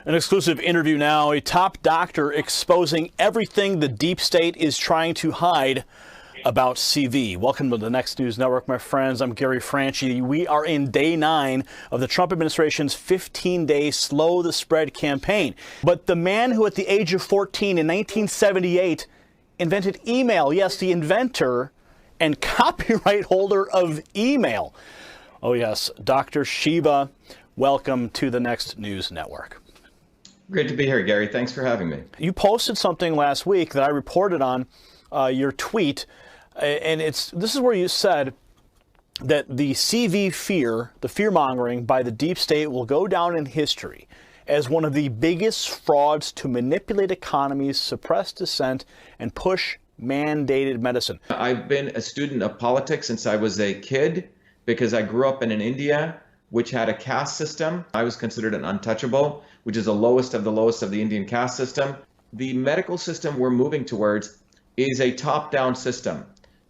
An exclusive interview now, a top doctor exposing everything the deep state is trying to hide about CV. Welcome to the Next News Network, my friends. I'm Gary Franchi. We are in day 9 of the Trump administration's 15-day Slow the Spread campaign. But the man who at the age of 14 in 1978 invented email, yes, the inventor and copyright holder of email. Oh yes, Dr. Shiva, welcome to the Next News Network. Great to be here, Gary. Thanks for having me. You posted something last week that I reported on, your tweet, and this is where you said that the CV fear, the fear-mongering by the deep state will go down in history as one of the biggest frauds to manipulate economies, suppress dissent, and push mandated medicine. I've been a student of politics since I was a kid because I grew up in India, which had a caste system. I was considered an untouchable, which is the lowest of the Indian caste system. The medical system we're moving towards is a top-down system,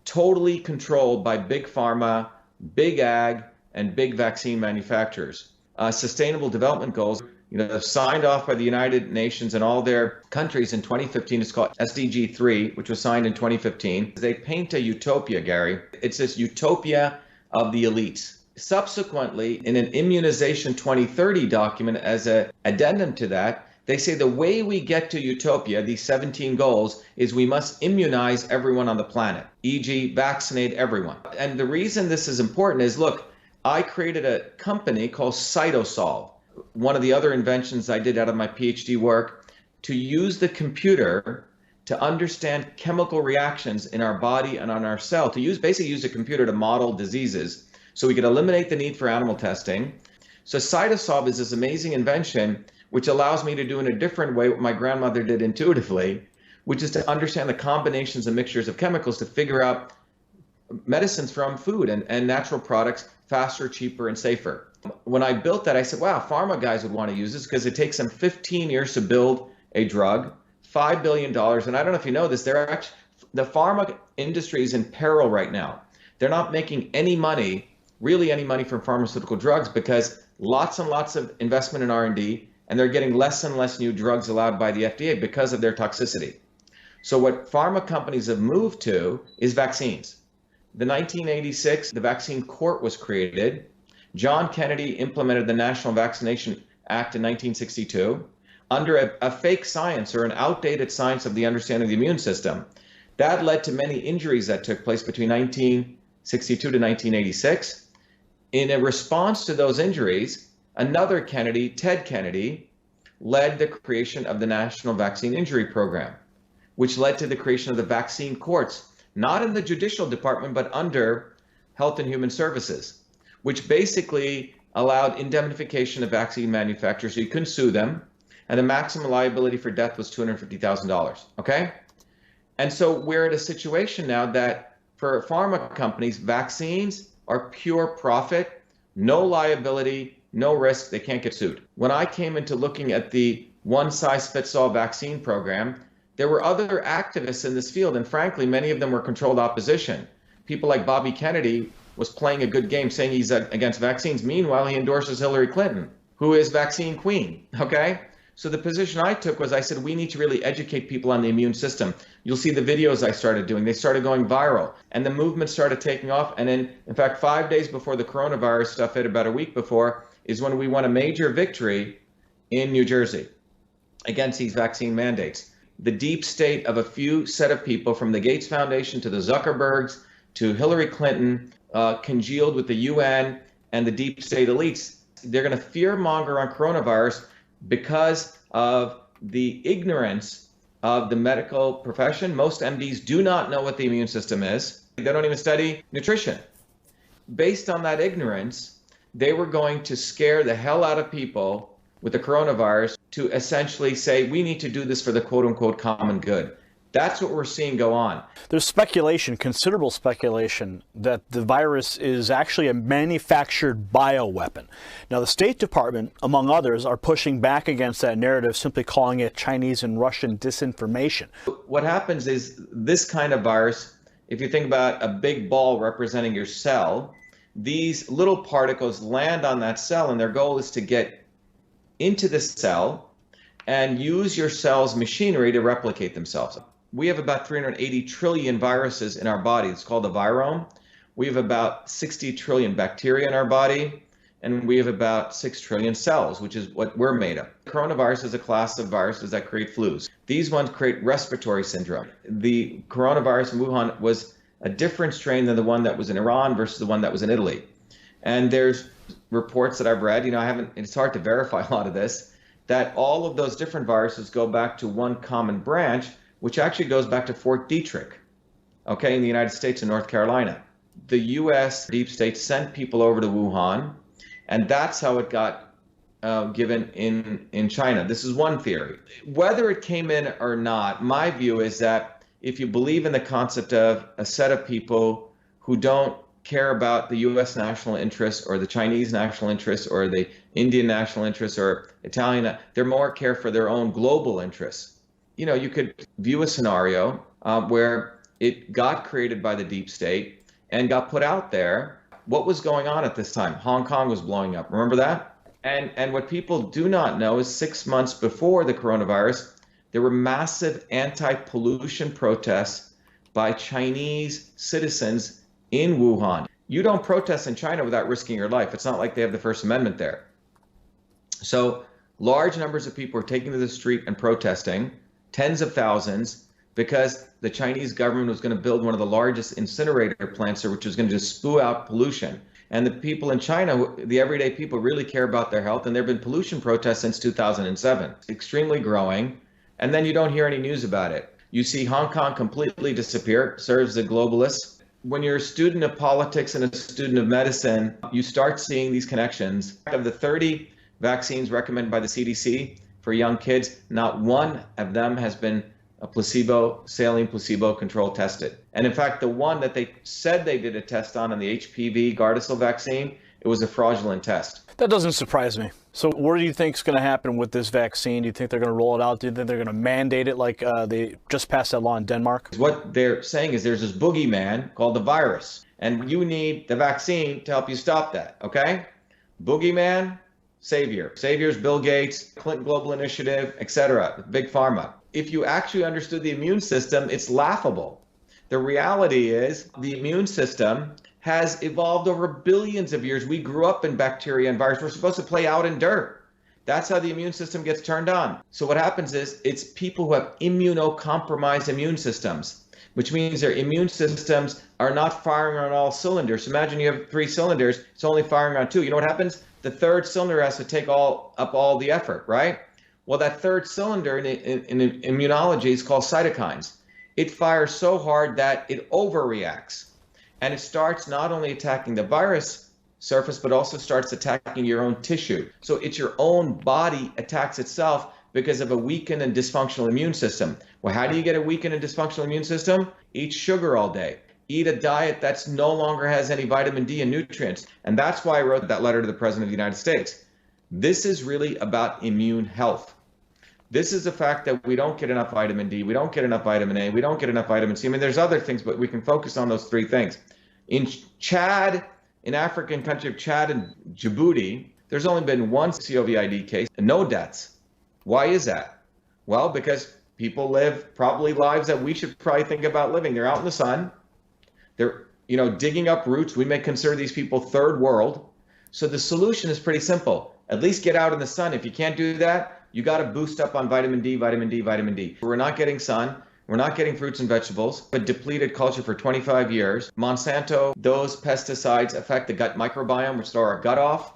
totally controlled by big pharma, big ag, and big vaccine manufacturers. Sustainable development goals, signed off by the United Nations and all their countries in 2015. It's called SDG 3, which was signed in 2015. They paint a utopia, Gary. It's this utopia of the elites. Subsequently, in an Immunization 2030 document as an addendum to that, they say the way we get to utopia, these 17 goals, is we must immunize everyone on the planet, e.g. vaccinate everyone. And the reason this is important is, look, I created a company called Cytosolve, one of the other inventions I did out of my PhD work, to use the computer to understand chemical reactions in our body and on our cell, basically use a computer to model diseases so we could eliminate the need for animal testing. So Cytosolve is this amazing invention which allows me to do in a different way what my grandmother did intuitively, which is to understand the combinations and mixtures of chemicals to figure out medicines from food and natural products faster, cheaper, and safer. When I built that, I said, wow, pharma guys would want to use this because it takes them 15 years to build a drug, $5 billion. And I don't know if you know this, the pharma industry is in peril right now. They're not making any money, really any money from pharmaceutical drugs because lots and lots of investment in R&D, and they're getting less and less new drugs allowed by the FDA because of their toxicity. So what pharma companies have moved to is vaccines. The 1986, the Vaccine Court was created. John Kennedy implemented the National Vaccination Act in 1962 under a fake science or an outdated science of the understanding of the immune system. That led to many injuries that took place between 1962 to 1986. In a response to those injuries, another Kennedy, Ted Kennedy, led the creation of the National Vaccine Injury Program, which led to the creation of the vaccine courts, not in the judicial department, but under Health and Human Services, which basically allowed indemnification of vaccine manufacturers so you couldn't sue them, and the maximum liability for death was $250,000, okay? And so we're at a situation now that for pharma companies, vaccines are pure profit, no liability, no risk, they can't get sued. When I came into looking at the one-size-fits-all vaccine program, there were other activists in this field, and frankly, many of them were controlled opposition. People like Bobby Kennedy was playing a good game saying he's against vaccines. Meanwhile, he endorses Hillary Clinton, who is vaccine queen, okay? So the position I took was I said, we need to really educate people on the immune system. You'll see the videos I started doing. They started going viral, and the movement started taking off. And in fact, 5 days before the coronavirus stuff hit, about a week before, is when we won a major victory in New Jersey against these vaccine mandates. The deep state of a few set of people, from the Gates Foundation to the Zuckerbergs to Hillary Clinton, congealed with the UN and the deep state elites. They're going to fear monger on coronavirus because of the ignorance of the medical profession. Most MDs do not know what the immune system is. They don't even study nutrition. Based on that ignorance, they were going to scare the hell out of people with the coronavirus to essentially say, we need to do this for the quote unquote common good. That's what we're seeing go on. There's speculation, considerable speculation, that the virus is actually a manufactured bioweapon. Now, the State Department, among others, are pushing back against that narrative, simply calling it Chinese and Russian disinformation. What happens is this kind of virus, if you think about a big ball representing your cell, these little particles land on that cell, and their goal is to get into the cell and use your cell's machinery to replicate themselves. We have about 380 trillion viruses in our body. It's called the virome. We have about 60 trillion bacteria in our body, and we have about 6 trillion cells, which is what we're made of. Coronavirus is a class of viruses that create flus. These ones create respiratory syndrome. The coronavirus in Wuhan was a different strain than the one that was in Iran versus the one that was in Italy. And there's reports that I've read, it's hard to verify a lot of this, that all of those different viruses go back to one common branch, which actually goes back to Fort Detrick, okay, in the United States in North Carolina. The US deep state sent people over to Wuhan, and that's how it got given in China. This is one theory. Whether it came in or not, my view is that if you believe in the concept of a set of people who don't care about the US national interests or the Chinese national interests or the Indian national interests or Italian, they're more care for their own global interests. You could view a scenario where it got created by the deep state and got put out there. What was going on at this time? Hong Kong was blowing up. Remember that? And what people do not know is 6 months before the coronavirus, there were massive anti-pollution protests by Chinese citizens in Wuhan. You don't protest in China without risking your life. It's not like they have the First Amendment there. So large numbers of people are taking to the street and protesting, tens of thousands, because the Chinese government was going to build one of the largest incinerator plants there, which was going to just spew out pollution. And the people in China, the everyday people, really care about their health. And there have been pollution protests since 2007, extremely growing. And then you don't hear any news about it. You see Hong Kong completely disappear, serves the globalists. When you're a student of politics and a student of medicine, you start seeing these connections. Of the 30 vaccines recommended by the CDC for young kids, not one of them has been a saline placebo control tested. And in fact, the one that they said they did a test on the HPV Gardasil vaccine, it was a fraudulent test. That doesn't surprise me. So what do you think is going to happen with this vaccine? Do you think they're going to roll it out? Do you think they're going to mandate it like they just passed that law in Denmark? What they're saying is there's this boogeyman called the virus, and you need the vaccine to help you stop that, okay? Boogeyman, savior. Savior's Bill Gates, Clinton Global Initiative, etc., Big Pharma. If you actually understood the immune system, it's laughable. The reality is the immune system has evolved over billions of years. We grew up in bacteria and viruses. We're supposed to play out in dirt. That's how the immune system gets turned on. So what happens is it's people who have immunocompromised immune systems, which means their immune systems are not firing on all cylinders. So imagine you have 3 cylinders, it's only firing on 2. You know what happens? The third cylinder has to take up all the effort, right? Well, that third cylinder in immunology is called cytokines. It fires so hard that it overreacts. And it starts not only attacking the virus surface, but also starts attacking your own tissue. So it's your own body attacks itself because of a weakened and dysfunctional immune system. Well, how do you get a weakened and dysfunctional immune system? Eat sugar all day. Eat a diet that's no longer has any vitamin D and nutrients. And that's why I wrote that letter to the President of the United States. This is really about immune health. This is the fact that we don't get enough vitamin D, we don't get enough vitamin A, we don't get enough vitamin C. I mean, there's other things, but we can focus on those 3 things. In Chad, in African country of Chad and Djibouti, there's only been 1 COVID case and no deaths. Why is that? Well, because people live probably lives that we should probably think about living. They're out in the sun. They're, digging up roots. We may consider these people third world. So the solution is pretty simple. At least get out in the sun. If you can't do that, you got to boost up on vitamin D, vitamin D, vitamin D. We're not getting sun. We're not getting fruits and vegetables. A depleted culture for 25 years. Monsanto, those pesticides affect the gut microbiome, which throw our gut off.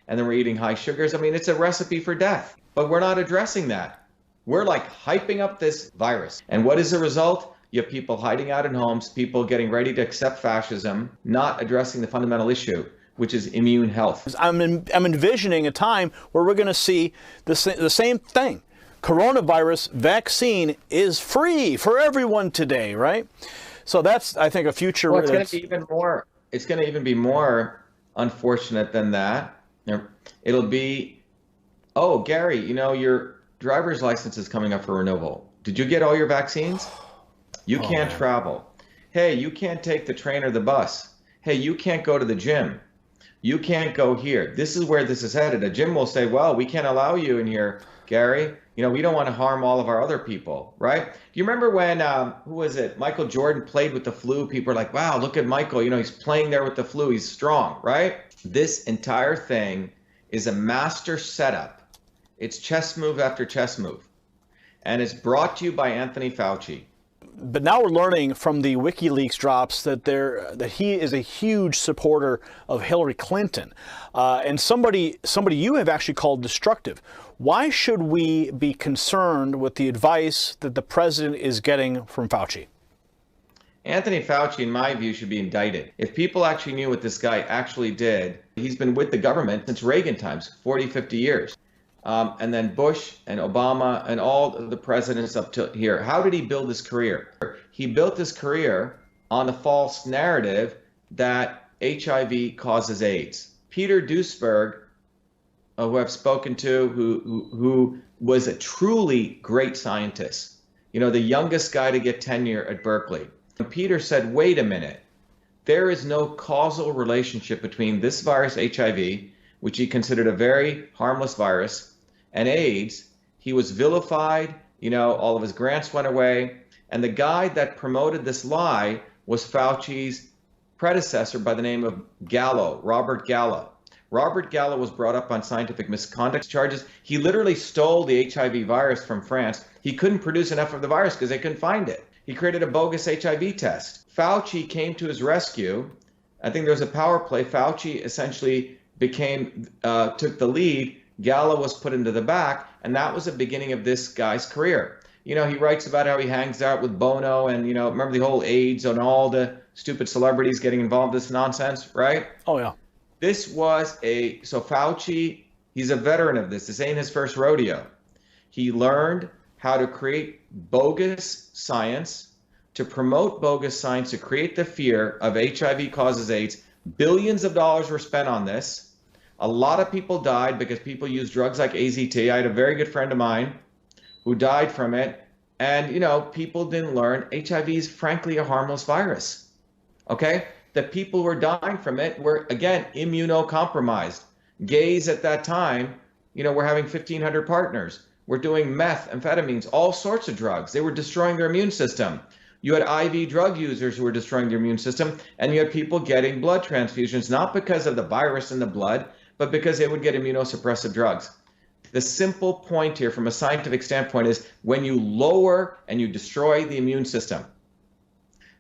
And then we're eating high sugars. I mean, it's a recipe for death. But we're not addressing that. We're like hyping up this virus. And what is the result? You have people hiding out in homes, people getting ready to accept fascism, not addressing the fundamental issue, which is immune health. I'm envisioning a time where we're going to see the same thing. Coronavirus vaccine is free for everyone today, right? So that's, I think, a future. Well, it's going to be even more. It's going to even be more unfortunate than that. It'll be, oh, Gary, your driver's license is coming up for renewal. Did you get all your vaccines? You can't travel. Hey, you can't take the train or the bus. Hey, you can't go to the gym. You can't go here. This is where this is headed. A gym will say, well, we can't allow you in here Gary. We don't want to harm all of our other people, right? Do you remember when, who was it? Michael Jordan played with the flu. People are like, wow, look at Michael. He's playing there with the flu. He's strong, right? This entire thing is a master setup. It's chess move after chess move. And it's brought to you by Anthony Fauci. But now we're learning from the WikiLeaks drops that he is a huge supporter of Hillary Clinton, and somebody you have actually called destructive. Why should we be concerned with the advice that the president is getting from Fauci? Anthony Fauci, in my view, should be indicted. If people actually knew what this guy actually did, he's been with the government since Reagan times, 40, 50 years. And then Bush and Obama and all the presidents up to here. How did he build his career? He built his career on the false narrative that HIV causes AIDS. Peter Duesberg, who I've spoken to, who was a truly great scientist, the youngest guy to get tenure at Berkeley. And Peter said, wait a minute, there is no causal relationship between this virus, HIV, which he considered a very harmless virus, and AIDS. He was vilified, all of his grants went away. And the guy that promoted this lie was Fauci's predecessor by the name of Gallo, Robert Gallo. Robert Gallo was brought up on scientific misconduct charges. He literally stole the HIV virus from France. He couldn't produce enough of the virus because they couldn't find it. He created a bogus HIV test. Fauci came to his rescue. I think there was a power play. Fauci essentially took the lead. Gallo was put into the back, and that was the beginning of this guy's career. He writes about how he hangs out with Bono and, remember the whole AIDS and all the stupid celebrities getting involved in this nonsense, right? Oh, yeah. This was so Fauci, he's a veteran of this. This ain't his first rodeo. He learned how to create bogus science, to promote bogus science, to create the fear of HIV causes AIDS. Billions of dollars were spent on this. A lot of people died because people used drugs like AZT. I had a very good friend of mine who died from it. And, people didn't learn HIV is frankly a harmless virus. Okay? The people who were dying from it were, again, immunocompromised. Gays at that time, were having 1,500 partners. Were doing meth, amphetamines, all sorts of drugs. They were destroying their immune system. You had IV drug users who were destroying their immune system, and you had people getting blood transfusions, not because of the virus in the blood, but because they would get immunosuppressive drugs. The simple point here from a scientific standpoint is when you lower and you destroy the immune system.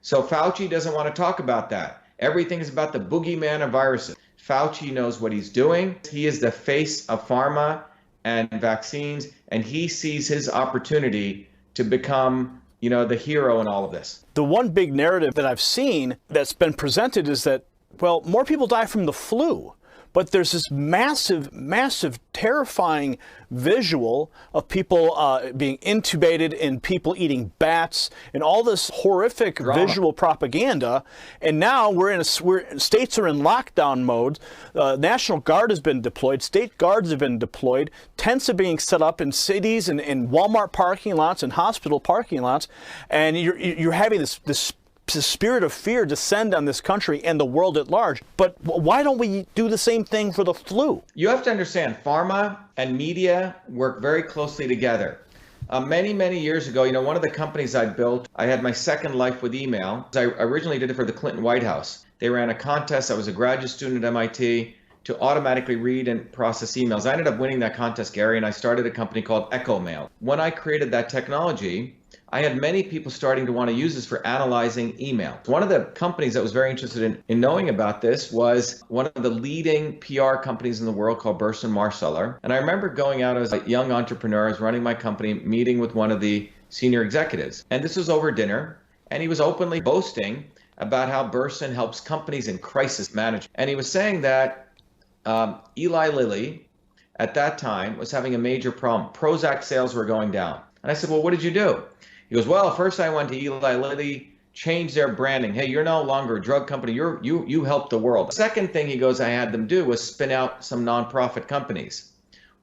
So Fauci doesn't want to talk about that. Everything is about the boogeyman of viruses. Fauci knows what he's doing. He is the face of pharma and vaccines, and he sees his opportunity to become, the hero in all of this. The one big narrative that I've seen that's been presented is that, well, more people die from the flu. But there's this massive, terrifying visual of people being intubated and people eating bats and all this horrific visual propaganda. And now states are in lockdown mode. National Guard has been deployed. State guards have been deployed. Tents are being set up in cities and in Walmart parking lots and hospital parking lots. And you're having this spirit of fear descend on this country and the world at large. But why don't we do the same thing for the flu? You have to understand, pharma and media work very closely together. Many years ago, one of the companies I built, I had my second life with email. I originally did it for the Clinton White House. They ran a contest. I was a graduate student at MIT to automatically read and process emails. I ended up winning that contest, Gary, and I started a company called EchoMail. When I created that technology, I had many people starting to want to use this for analyzing email. One of the companies that was very interested in knowing about this was one of the leading PR companies in the world called Burson Marsteller. And I remember going out as a young entrepreneur, I was running my company, meeting with one of the senior executives. And this was over dinner, and he was openly boasting about how Burson helps companies in crisis management. And he was saying that Eli Lilly, at that time, was having a major problem. Prozac sales were going down. And I said, well, what did you do? He goes, well, first I went to Eli Lilly, changed their branding. Hey, you're no longer a drug company. You help the world. The second thing he goes I had them do was spin out some nonprofit companies.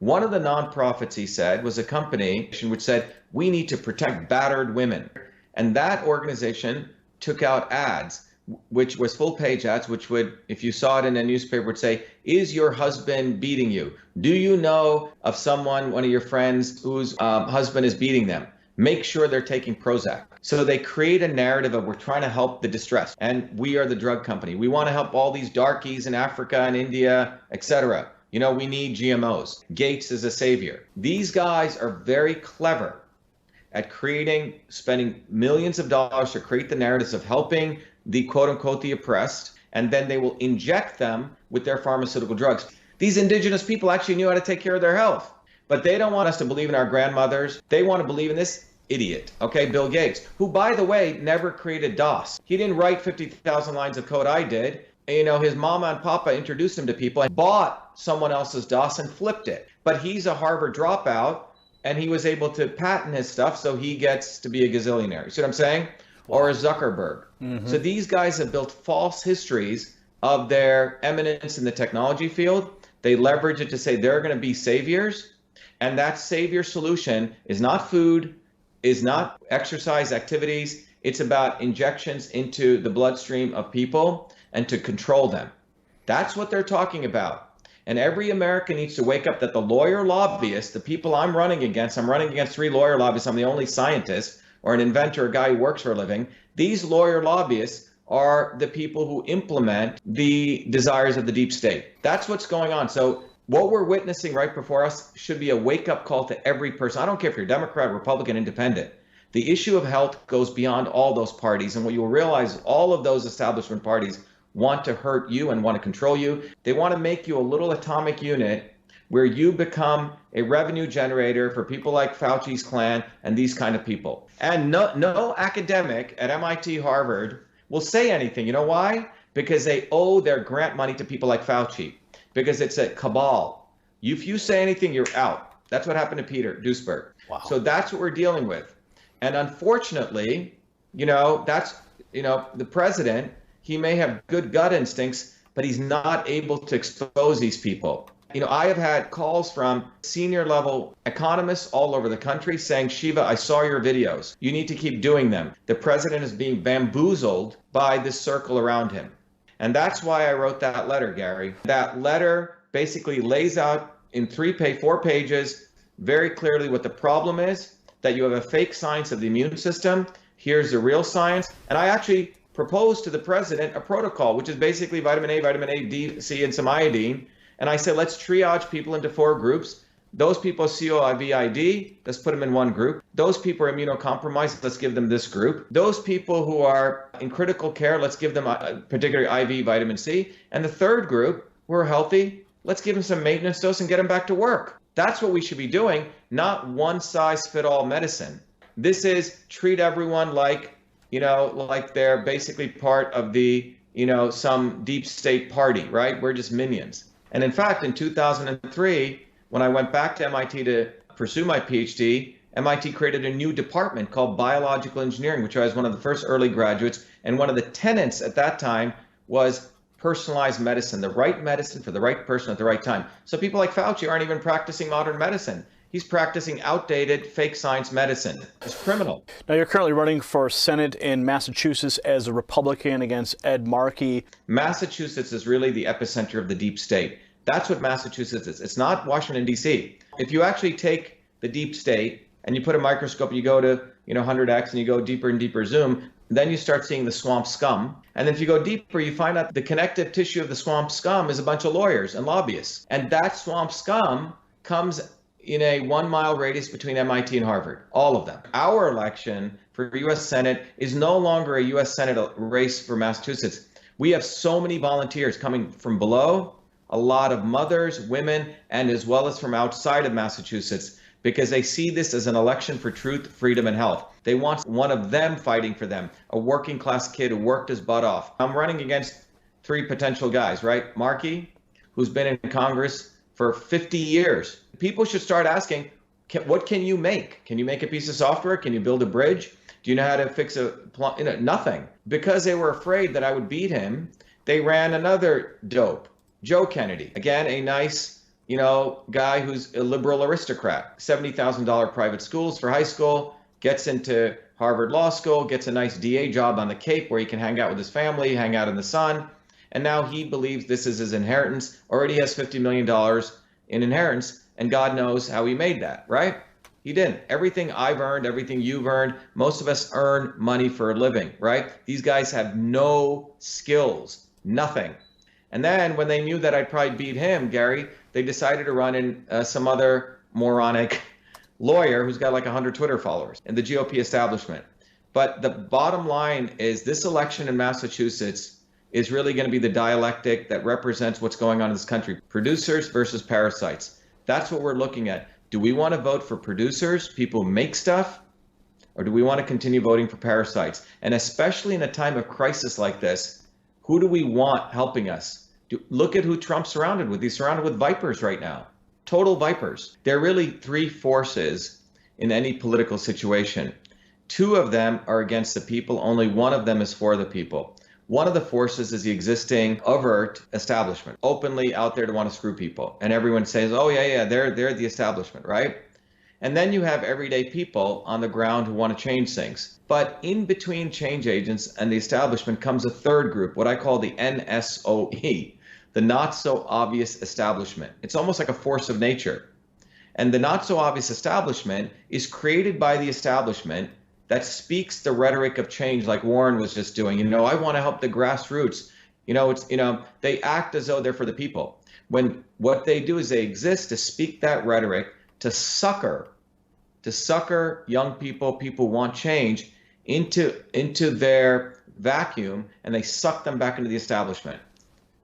One of the nonprofits, he said, was a company which said, we need to protect battered women. And that organization took out ads which was full page ads, which would, if you saw it in a newspaper, would say, is your husband beating you? Do you know of someone, one of your friends, whose husband is beating them? Make sure they're taking Prozac. So they create a narrative of we're trying to help the distressed, and we are the drug company. We want to help all these darkies in Africa and India, etc. You know, we need GMOs. Gates is a savior. These guys are very clever at spending millions of dollars to create the narratives of helping the quote unquote the oppressed, and then they will inject them with their pharmaceutical drugs. These indigenous people actually knew how to take care of their health, but they don't want us to believe in our grandmothers. They want to believe in this idiot, okay, Bill Gates, who, by the way, never created DOS. He didn't write 50,000 lines of code. I did. You know, his mama and papa introduced him to people and bought someone else's DOS and flipped it. But he's a Harvard dropout, and he was able to patent his stuff, so he gets to be a gazillionaire. You see what I'm saying? Or a Zuckerberg. So these guys have built false histories of their eminence in the technology field. They leverage it to say they're going to be saviors, and that savior solution is not food, is not exercise activities. It's about injections into the bloodstream of people and to control them. That's what they're talking about. And every American needs to wake up that the lawyer lobbyists, the people I'm running against 3 lawyer lobbyists. I'm the only scientist or an inventor, a guy who works for a living. These lawyer lobbyists are the people who implement the desires of the deep state. That's what's going on. So what we're witnessing right before us should be a wake-up call to every person. I don't care if you're Democrat, Republican, Independent. The issue of health goes beyond all those parties. And what you will realize, all of those establishment parties want to hurt you and want to control you. They want to make you a little atomic unit where you become a revenue generator for people like Fauci's clan and these kind of people. And no academic at MIT, Harvard will say anything. You know why? Because they owe their grant money to people like Fauci. Because it's a cabal. If you say anything, you're out. That's what happened to Peter Duesberg. Wow. So that's what we're dealing with. And unfortunately, the president, he may have good gut instincts, but he's not able to expose these people. I have had calls from senior level economists all over the country saying, Shiva, I saw your videos. You need to keep doing them. The president is being bamboozled by this circle around him. And that's why I wrote that letter, Gary. That letter basically lays out in 4 pages very clearly what the problem is, that you have a fake science of the immune system. Here's the real science. And I actually proposed to the president a protocol, which is basically vitamin A, D, C, and some iodine. And I said, let's triage people into 4 groups. Those people COVID, let's put them in one group. Those people are immunocompromised, let's give them this group. Those people who are in critical care, let's give them a particular IV vitamin C. And the third group, who are healthy, let's give them some maintenance dose and get them back to work. That's what we should be doing, not one-size-fits-all medicine. This is treat everyone like they're basically part of the, some deep state party, right? We're just minions. And in fact, in 2003, when I went back to MIT to pursue my PhD, MIT created a new department called biological engineering, which I was one of the first early graduates. And one of the tenets at that time was personalized medicine, the right medicine for the right person at the right time. So people like Fauci aren't even practicing modern medicine. He's practicing outdated fake science medicine. It's criminal. Now, you're currently running for Senate in Massachusetts as a Republican against Ed Markey. Massachusetts is really the epicenter of the deep state. That's what Massachusetts is. It's not Washington, D.C. If you actually take the deep state and you put a microscope and you go to 100x and you go deeper and deeper zoom, then you start seeing the swamp scum. And then if you go deeper, you find out the connective tissue of the swamp scum is a bunch of lawyers and lobbyists. And that swamp scum comes in a 1-mile radius between MIT and Harvard, all of them. Our election for U.S. Senate is no longer a U.S. Senate race for Massachusetts. We have so many volunteers coming from below, a lot of mothers, women, and as well as from outside of Massachusetts, because they see this as an election for truth, freedom, and health. They want one of them fighting for them, a working class kid who worked his butt off. I'm running against 3 potential guys, right? Markey, who's been in Congress for 50 years. People should start asking, what can you make? Can you make a piece of software? Can you build a bridge? Do you know how to fix nothing? Because they were afraid that I would beat him, they ran another dope, Joe Kennedy. Again, a nice, guy who's a liberal aristocrat. $70,000 private schools for high school, gets into Harvard Law School, gets a nice DA job on the Cape where he can hang out with his family, hang out in the sun. And now he believes this is his inheritance, already has $50 million in inheritance, and God knows how he made that, right? He didn't. Everything I've earned, everything you've earned, most of us earn money for a living, right? These guys have no skills, nothing. And then when they knew that I'd probably beat him, Gary, they decided to run in some other moronic lawyer who's got like 100 Twitter followers in the GOP establishment. But the bottom line is this election in Massachusetts is really going to be the dialectic that represents what's going on in this country. Producers versus parasites. That's what we're looking at. Do we want to vote for producers, people who make stuff, or do we want to continue voting for parasites? And especially in a time of crisis like this, who do we want helping us? Look at who Trump's surrounded with. He's surrounded with vipers right now, total vipers. There are really three forces in any political situation. Two of them are against the people. Only one of them is for the people. One of the forces is the existing overt establishment, openly out there to want to screw people. And everyone says, oh, yeah, they're the establishment, right? And then you have everyday people on the ground who want to change things. But in between change agents and the establishment comes a third group, what I call the NSOE, the not so obvious establishment. It's almost like a force of nature. And the not so obvious establishment is created by the establishment that speaks the rhetoric of change like Warren was just doing. I want to help the grassroots. They act as though they're for the people. When what they do is they exist to speak that rhetoric, to sucker young people who want change into their vacuum, and they suck them back into the establishment.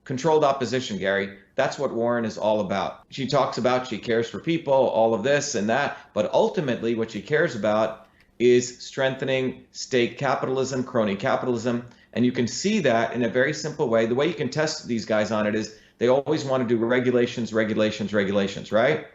Controlled opposition, Gary. That's what Warren is all about. She talks about she cares for people, all of this and that, but ultimately what she cares about is strengthening state capitalism, crony capitalism. And you can see that in a very simple way. The way you can test these guys on it is they always want to do regulations, right?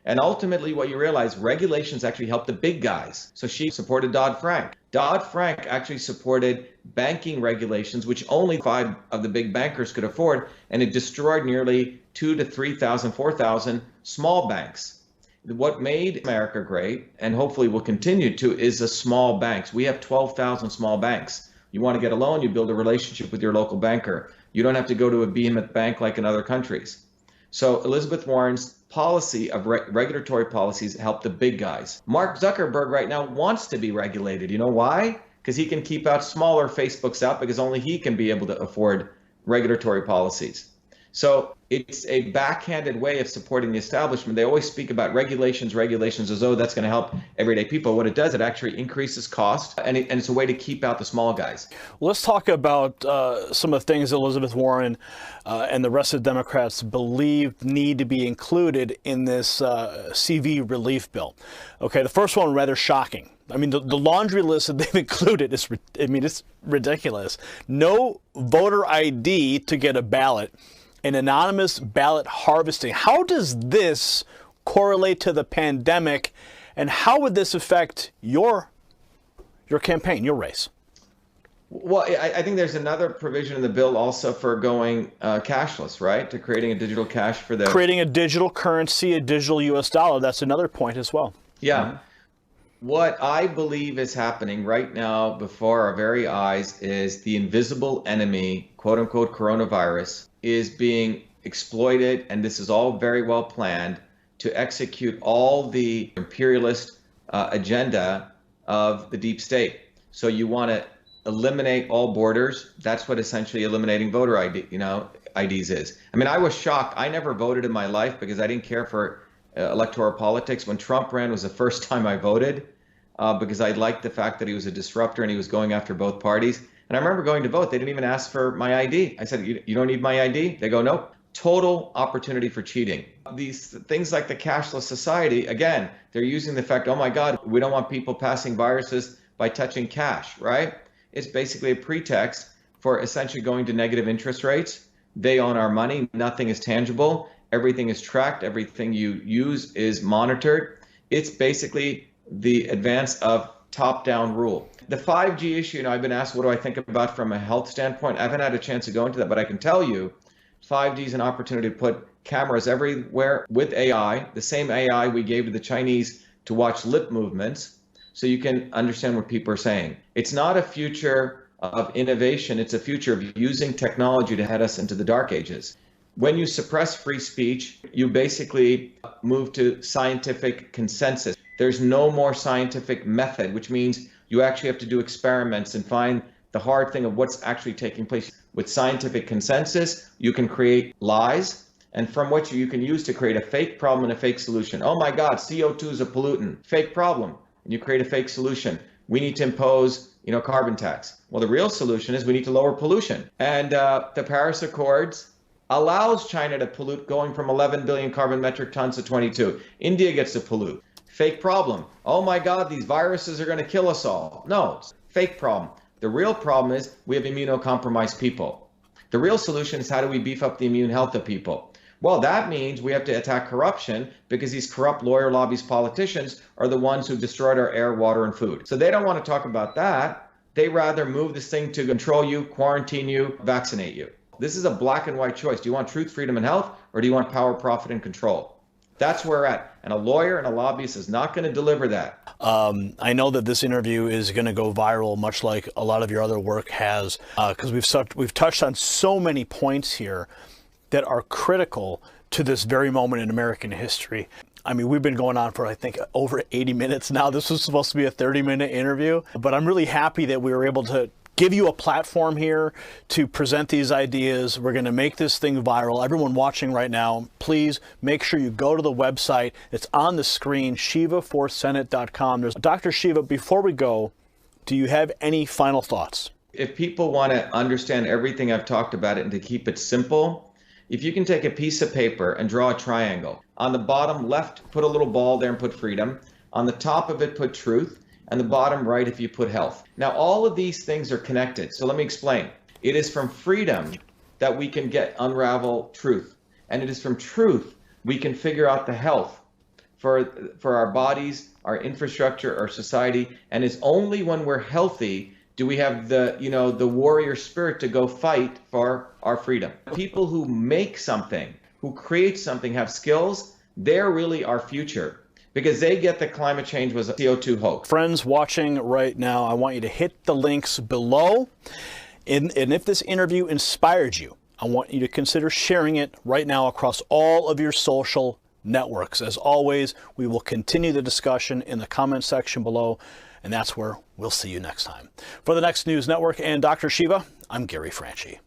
And ultimately what you realize, regulations actually help the big guys. So she supported Dodd-Frank. Dodd-Frank actually supported banking regulations, which only 5 of the big bankers could afford. And it destroyed nearly 2,000 to 3,000, 4,000 small banks. What made America great, and hopefully will continue to, is the small banks. We have 12,000 small banks. You want to get a loan, you build a relationship with your local banker. You don't have to go to a behemoth bank like in other countries. So Elizabeth Warren's policy of regulatory policies help the big guys. Mark Zuckerberg right now wants to be regulated. You know why? Because he can keep out smaller Facebooks out because only he can be able to afford regulatory policies. So it's a backhanded way of supporting the establishment. They always speak about regulations as though that's going to help everyday people. What it does, it actually increases cost, and it's a way to keep out the small guys. Well, let's talk about some of the things Elizabeth Warren and the rest of the Democrats believe need to be included in this CV relief bill. Okay, the first one, rather shocking. I mean, the laundry list that they've included is, it's ridiculous. No voter ID to get a ballot. An anonymous ballot harvesting. How does this correlate to the pandemic, and how would this affect your campaign, your race? Well, I think there's another provision in the bill also for going cashless, right? To creating a digital cash for the... Creating a digital currency, a digital U.S. dollar. That's another point as well. Yeah. Mm-hmm. What I believe is happening right now before our very eyes is the invisible enemy, quote unquote, coronavirus, is being exploited, and this is all very well planned to execute all the imperialist agenda of the deep state. So you want to eliminate all borders. That's what essentially eliminating voter ID, IDs is. I mean, I was shocked. I never voted in my life because I didn't care for electoral politics. When Trump ran was the first time I voted because I liked the fact that he was a disruptor and he was going after both parties. And I remember going to vote. They didn't even ask for my ID. I said, you don't need my ID? They go, nope. Total opportunity for cheating. These things like the cashless society, again, they're using the fact, oh my God, we don't want people passing viruses by touching cash, right? It's basically a pretext for essentially going to negative interest rates. They own our money. Nothing is tangible. Everything is tracked. Everything you use is monitored. It's basically the advance of top-down rule. The 5G issue, I've been asked, what do I think about from a health standpoint? I haven't had a chance to go into that, but I can tell you 5G is an opportunity to put cameras everywhere with AI, the same AI we gave to the Chinese to watch lip movements. so you can understand what people are saying. It's not a future of innovation. It's a future of using technology to head us into the dark ages. When you suppress free speech, you basically move to scientific consensus. There's no more scientific method, which means you actually have to do experiments and find the hard thing of what's actually taking place. With scientific consensus, you can create lies, and from which you can use to create a fake problem and a fake solution. Oh my God, CO2 is a pollutant. Fake problem. And you create a fake solution. We need to impose, carbon tax. Well, the real solution is we need to lower pollution. And the Paris Accords allows China to pollute, going from 11 billion carbon metric tons to 22. India gets to pollute. Fake problem. Oh my God, these viruses are going to kill us all. No, fake problem. The real problem is we have immunocompromised people. The real solution is how do we beef up the immune health of people? Well, that means we have to attack corruption, because these corrupt lawyer lobbies politicians are the ones who destroyed our air, water, and food. So they don't want to talk about that. They rather move this thing to control you, quarantine you, vaccinate you. This is a black and white choice. Do you want truth, freedom, and health, or do you want power, profit, and control? That's where we're at. And a lawyer and a lobbyist is not going to deliver that. I know that this interview is going to go viral, much like a lot of your other work has, because we've touched on so many points here that are critical to this very moment in American history. I mean, we've been going on for, I think, over 80 minutes now. This was supposed to be a 30-minute interview, but I'm really happy that we were able to give you a platform here to present these ideas. We're going to make this thing viral. Everyone watching right now, please make sure you go to the website. It's on the screen, ShivaForSenate.com. Dr. Shiva, before we go, do you have any final thoughts? If people want to understand everything I've talked about and to keep it simple, if you can take a piece of paper and draw a triangle, on the bottom left, put a little ball there and put freedom. On the top of it, put truth. And the bottom right, if you put health. Now, all of these things are connected. So let me explain. It is from freedom that we can unravel truth. And it is from truth we can figure out the health for our bodies, our infrastructure, our society. And it's only when we're healthy do we have the warrior spirit to go fight for our freedom. People who make something, who create something, have skills, they're really our future, because they get that climate change was a CO2 hoax. Friends watching right now, I want you to hit the links below. And if this interview inspired you, I want you to consider sharing it right now across all of your social networks. As always, we will continue the discussion in the comment section below, and that's where we'll see you next time. For the Next News Network and Dr. Shiva, I'm Gary Franchi.